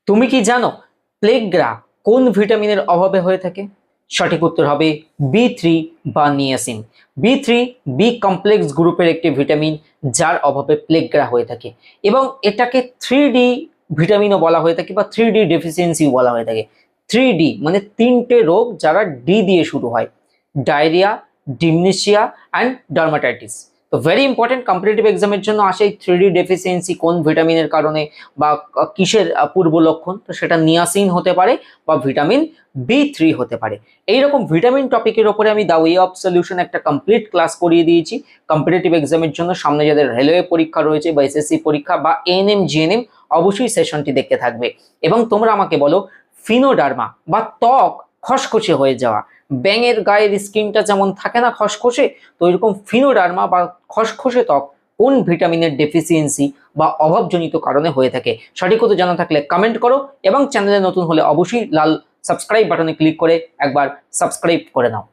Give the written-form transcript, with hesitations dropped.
তুমি কি জানো প্লেগরা কোন ভিটামিনের অভাবে হয়ে থাকে? সঠিক উত্তর হবে বি3 বা নিয়াসিন। বি3 বি কমপ্লেক্স গ্রুপের একটি ভিটামিন, যার অভাবে প্লেগরা হয়ে থাকে এবং এটাকে 3D ভিটামিনও বলা হয়ে থাকে বা 3D ডেফিসিয়েন্সি বলা হয়ে থাকে। 3D মানে তিনটে রোগ যারা ডি দিয়ে শুরু হয়: ডায়রিয়া, ডিমনেশিয়া অ্যান্ড ডার্মাটাইটিস। তো ভেরি ইম্পর্টেন্ট, কম্পিটিটিভ এক্সামের জন্য আসে এই 3D ডেফিসিয়েন্সি কোন ভিটামিনের কারণে বা কিসের পূর্ব লক্ষণ। তো সেটা নিয়াসিন হতে পারে বা ভিটামিন বি3 হতে পারে। এইরকম ভিটামিন টপিকের ওপরে আমি দ্য ওয়ে অফ সলিউশন একটা কমপ্লিট ক্লাস করিয়ে দিয়েছি। কম্পিটিটিভ এক্সামের জন্য সামনে যাদের রেলওয়ে পরীক্ষা রয়েছে বা এসএসসি পরীক্ষা বা এএনএম জিএনএম, অবশ্যই সেশনটি দেখতে থাকবে। এবং তোমরা আমাকে বলো, ফিনোডার্মা বা ত্বক খসখসে হয়ে যাওয়া, ব্যাঙের গায়ের স্কিনটা যেমন থাকে না খসখসে, তো এরকম ফিনোডার্মা বা খসখসে ত্বক কোন ভিটামিনের ডেফিসিয়েন্সি বা অভাবজনিত কারণে হয়ে থাকে? সঠিক উত্তর জানা থাকলে কমেন্ট করো এবং চ্যানেলে নতুন হলে অবশ্যই লাল সাবস্ক্রাইব বাটনে ক্লিক করে একবার সাবস্ক্রাইব করে নাও।